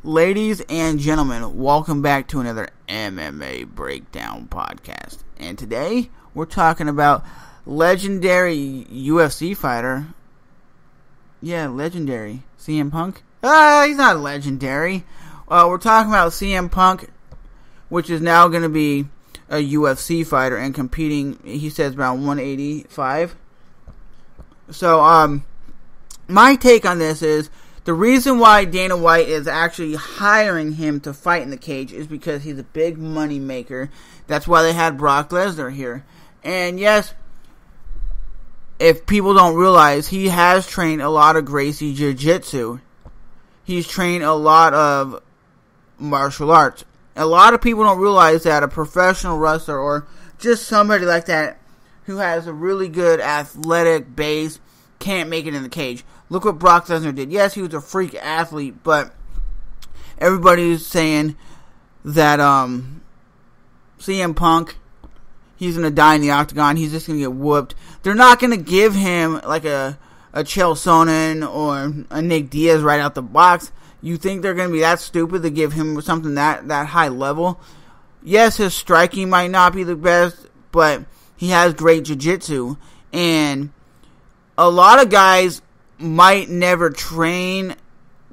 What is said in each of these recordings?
Ladies and gentlemen, welcome back to another MMA Breakdown podcast. And today, we're talking about legendary UFC fighter. Yeah, legendary. CM Punk? He's not legendary. We're talking about CM Punk, which is now going to be a UFC fighter and competing, he says, around 185. So, my take on this is, the reason why Dana White is actually hiring him to fight in the cage is because he's a big money maker. That's why they had Brock Lesnar here. And yes, if people don't realize, he has trained a lot of Gracie Jiu-Jitsu. He's trained a lot of martial arts. A lot of people don't realize that a professional wrestler or just somebody like that who has a really good athletic base can't make it in the cage. Look what Brock Lesnar did. Yes, he was a freak athlete, but everybody's saying that CM Punk, he's going to die in the octagon. He's just going to get whooped. They're not going to give him like a Chael Sonnen or a Nick Diaz right out the box. You think they're going to be that stupid to give him something that high level? Yes, his striking might not be the best, but he has great jiu-jitsu. And a lot of guys might never train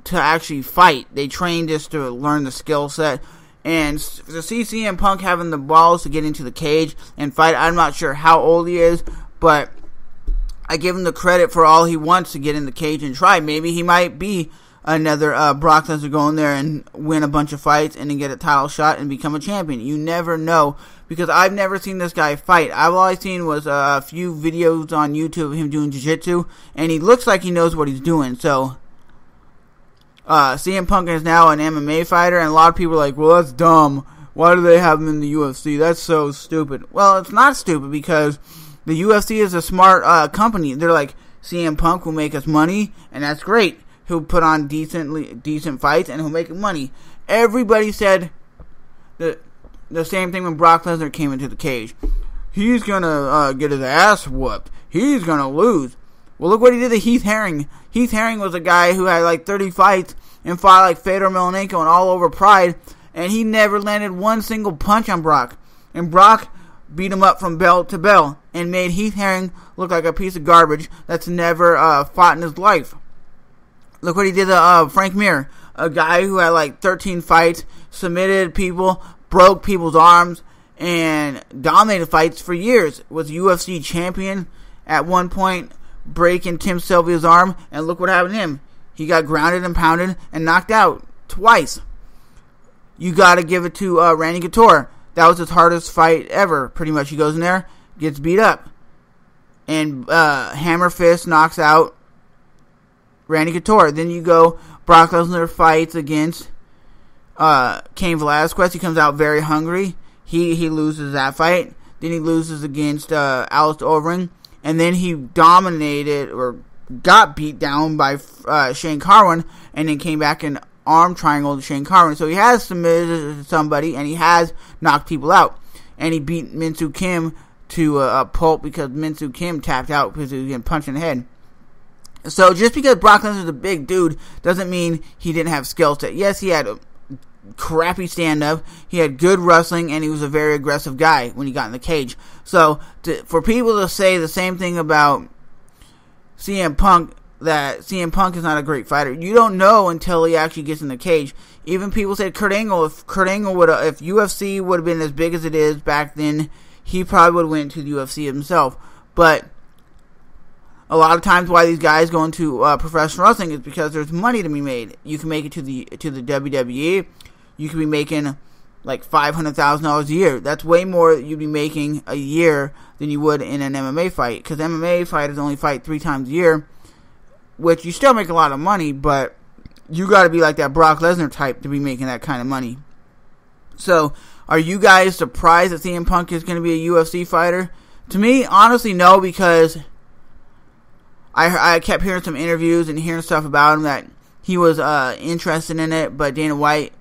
to actually fight. They train just to learn the skill set. And to see CM Punk having the balls to get into the cage and fight, I'm not sure how old he is, but I give him the credit for all he wants to get in the cage and try. Maybe he might be another Brock Lesnar, go in there and win a bunch of fights and then get a title shot and become a champion. You never know, because I've never seen this guy fight. All I've seen was a few videos on YouTube of him doing jiu-jitsu, and he looks like he knows what he's doing. So CM Punk is now an MMA fighter, and a lot of people are like, well, that's dumb. Why do they have him in the UFC? That's so stupid. Well, it's not stupid, because the UFC is a smart company. They're like, CM Punk will make us money, and that's great. He'll put on decent fights, and he'll make money. Everybody said the same thing when Brock Lesnar came into the cage. He's gonna get his ass whooped. He's gonna lose. Well, look what he did to Heath Herring. Heath Herring was a guy who had like 30 fights and fought like Fedor Emelianenko and all over Pride, and he never landed one single punch on Brock. And Brock beat him up from bell to bell and made Heath Herring look like a piece of garbage that's never fought in his life. Look what he did to Frank Mir, a guy who had like 13 fights, submitted people, broke people's arms, and dominated fights for years. Was UFC champion at one point, breaking Tim Sylvia's arm, and look what happened to him. He got grounded and pounded and knocked out twice. You got to give it to Randy Couture. That was his hardest fight ever. Pretty much, he goes in there, gets beat up, and hammer fist knocks out Randy Couture. Then you go, Brock Lesnar fights against Cain Velasquez. He comes out very hungry. He loses that fight. Then he loses against Alistair Overeem. And then he dominated or got beat down by Shane Carwin, and then came back and arm triangled Shane Carwin. So he has submitted somebody, and he has knocked people out. And he beat Min Soo Kim to a pulp because Min Soo Kim tapped out because he was getting punched in the head. So just because Brock Lesnar's a big dude doesn't mean he didn't have skill set. Yes, he had a crappy stand-up, he had good wrestling, and he was a very aggressive guy when he got in the cage. So for people to say the same thing about CM Punk, that CM Punk is not a great fighter, you don't know until he actually gets in the cage. Even people said Kurt Angle, if UFC would have been as big as it is back then, he probably would have went to the UFC himself. But a lot of times why these guys go into professional wrestling is because there's money to be made. You can make it to the WWE. You could be making like $500,000 a year. That's way more you'd be making a year than you would in an MMA fight. Because MMA fighters only fight 3 times a year, which you still make a lot of money, but you got to be like that Brock Lesnar type to be making that kind of money. So, are you guys surprised that CM Punk is going to be a UFC fighter? To me, honestly, no, because I kept hearing some interviews and hearing stuff about him that he was interested in it, but Dana White,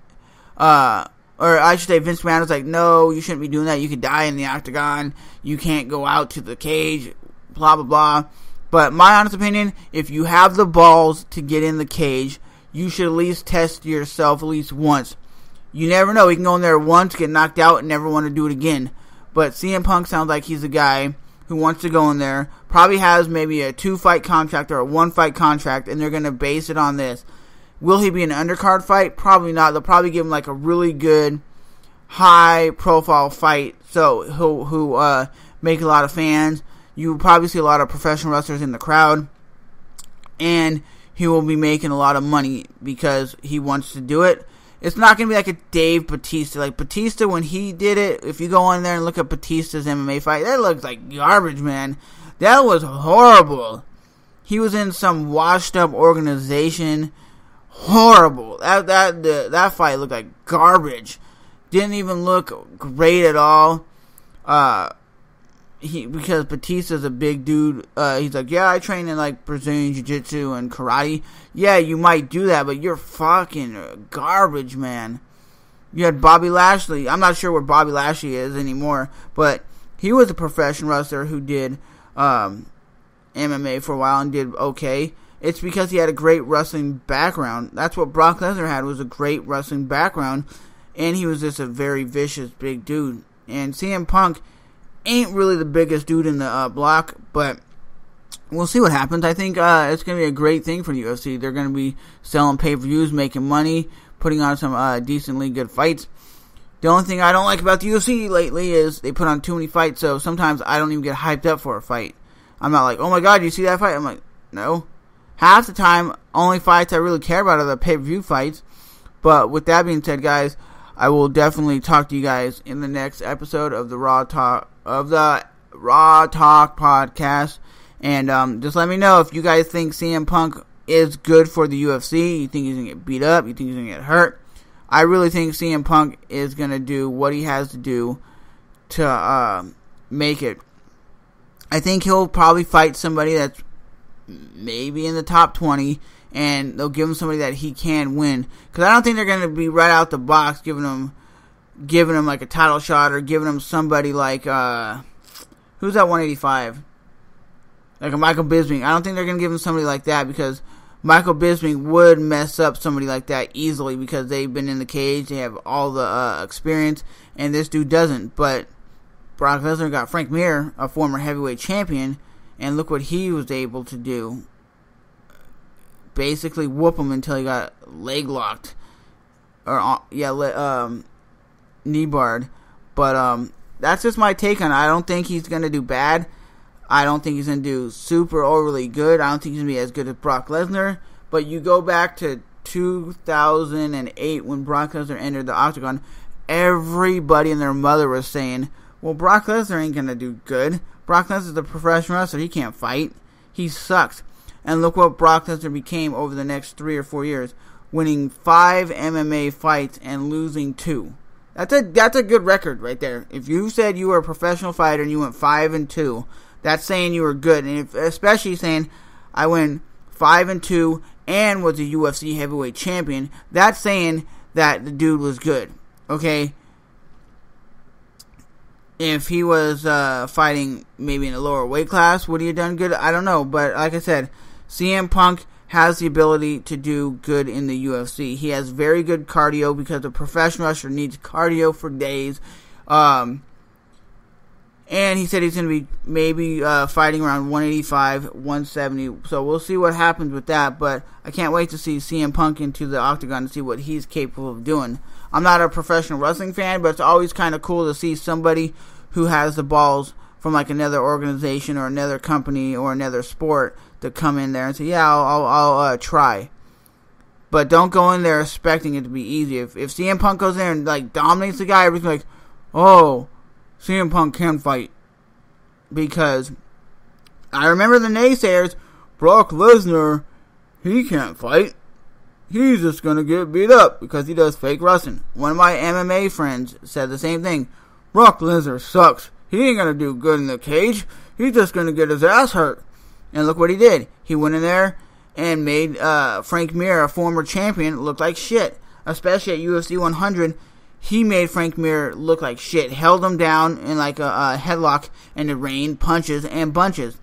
or I should say Vince McMahon was like, no, you shouldn't be doing that. You could die in the octagon. You can't go out to the cage, blah, blah, blah. But my honest opinion, if you have the balls to get in the cage, you should at least test yourself at least once. You never know. He can go in there once, get knocked out, and never want to do it again. But CM Punk sounds like he's a guy who wants to go in there, probably has maybe a 2-fight contract or a 1-fight contract, and they're going to base it on this. Will he be an undercard fight? Probably not. They'll probably give him like a really good, high-profile fight, so he'll make a lot of fans. You'll probably see a lot of professional wrestlers in the crowd, and he will be making a lot of money because he wants to do it. It's not going to be like a Dave Bautista. Like Bautista, when he did it, if you go in there and look at Bautista's MMA fight, that looks like garbage, man. That was horrible. He was in some washed-up organization. Horrible. That fight looked like garbage. Didn't even look great at all. Because Batista's a big dude, he's like, yeah, I train in like Brazilian Jiu-Jitsu and karate. Yeah, you might do that, but you're fucking garbage, man. You had Bobby Lashley. I'm not sure where Bobby Lashley is anymore, but he was a professional wrestler who did MMA for a while and did okay. It's because he had a great wrestling background. That's what Brock Lesnar had, was a great wrestling background, and he was just a very vicious big dude. And CM Punk ain't really the biggest dude in the block, but we'll see what happens. I think it's going to be a great thing for the UFC. They're going to be selling pay-per-views, making money, putting on some decently good fights. The only thing I don't like about the UFC lately is they put on too many fights, so sometimes I don't even get hyped up for a fight. I'm not like, oh my god, you see that fight? I'm like, no. Half the time, only fights I really care about are the pay-per-view fights. But with that being said, guys, I will definitely talk to you guys in the next episode of the Raw Talk podcast. And just let me know if you guys think CM Punk is good for the UFC. You think he's going to get beat up? You think he's going to get hurt? I really think CM Punk is going to do what he has to do to make it. I think he'll probably fight somebody that's maybe in the top 20, and they'll give him somebody that he can win. Because I don't think they're going to be right out the box giving him like a title shot, or giving him somebody like who's that 185? Like a Michael Bisping. I don't think they're going to give him somebody like that, because Michael Bisping would mess up somebody like that easily, because they've been in the cage, they have all the experience, and this dude doesn't. But Brock Lesnar got Frank Mir, a former heavyweight champion, and look what he was able to do. Basically whoop him until he got leg locked. Or, knee barred. But, that's just my take on it. I don't think he's going to do bad. I don't think he's going to do super overly good. I don't think he's going to be as good as Brock Lesnar. But you go back to 2008 when Brock Lesnar entered the Octagon, everybody and their mother was saying, well, Brock Lesnar ain't going to do good. Brock Lesnar's a professional wrestler. He can't fight. He sucks. And look what Brock Lesnar became over the next 3 or 4 years, winning 5 MMA fights and losing 2. That's a good record right there. If you said you were a professional fighter and you went 5-2, that's saying you were good. And especially saying I went 5-2 and was a UFC heavyweight champion, that's saying that the dude was good. Okay? If he was fighting maybe in a lower weight class, would he have done good? I don't know. But like I said, CM Punk has the ability to do good in the UFC. He has very good cardio, because a professional wrestler needs cardio for days. And he said he's going to be maybe fighting around 185, 170. So we'll see what happens with that. But I can't wait to see CM Punk into the Octagon to see what he's capable of doing. I'm not a professional wrestling fan, but it's always kind of cool to see somebody who has the balls from like another organization or another company or another sport to come in there and say, yeah, I'll try. But don't go in there expecting it to be easy. If CM Punk goes in there and like dominates the guy, everybody's like, oh, CM Punk can fight. Because I remember the naysayers, Brock Lesnar, he can't fight. He's just going to get beat up because he does fake wrestling. One of my MMA friends said the same thing. Brock Lesnar sucks. He ain't going to do good in the cage. He's just going to get his ass hurt. And look what he did. He went in there and made Frank Mir, a former champion, look like shit. Especially at UFC 100, he made Frank Mir look like shit. Held him down in like a headlock, and it rained punches and bunches.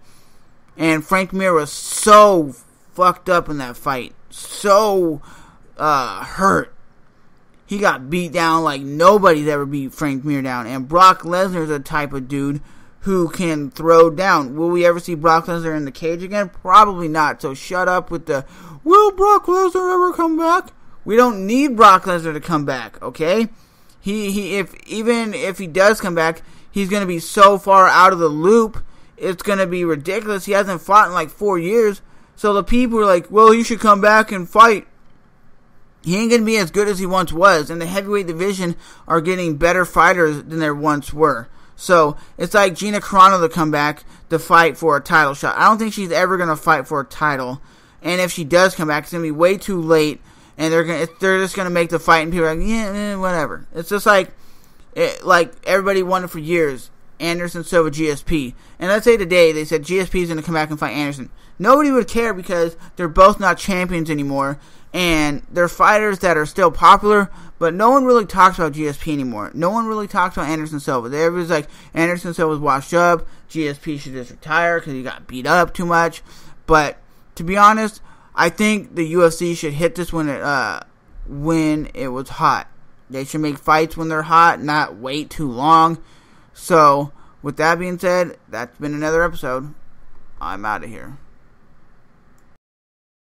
And Frank Mir was so fucked up in that fight. So hurt. He got beat down like nobody's ever beat Frank Mir down. And Brock Lesnar's a type of dude who can throw down. Will we ever see Brock Lesnar in the cage again? Probably not. So shut up with the, will Brock Lesnar ever come back? We don't need Brock Lesnar to come back, okay? Even if he does come back, he's going to be so far out of the loop, it's going to be ridiculous. He hasn't fought in like 4 years. So the people are like, well, he should come back and fight. He ain't going to be as good as he once was. And the heavyweight division are getting better fighters than there once were. So it's like Gina Carano to come back to fight for a title shot. I don't think she's ever going to fight for a title. And if she does come back, it's going to be way too late. And they're just going to make the fight. And people are like, yeah, whatever. It's just like everybody wanted for years. Anderson Silva, GSP. And let's say today they said GSP is going to come back and fight Anderson. Nobody would care because they're both not champions anymore. And they're fighters that are still popular, but no one really talks about GSP anymore. No one really talks about Anderson Silva. Everybody's like, Anderson Silva's washed up. GSP should just retire because he got beat up too much. But to be honest, I think the UFC should hit this when it was hot. They should make fights when they're hot, not wait too long. So, with that being said, that's been another episode. I'm out of here.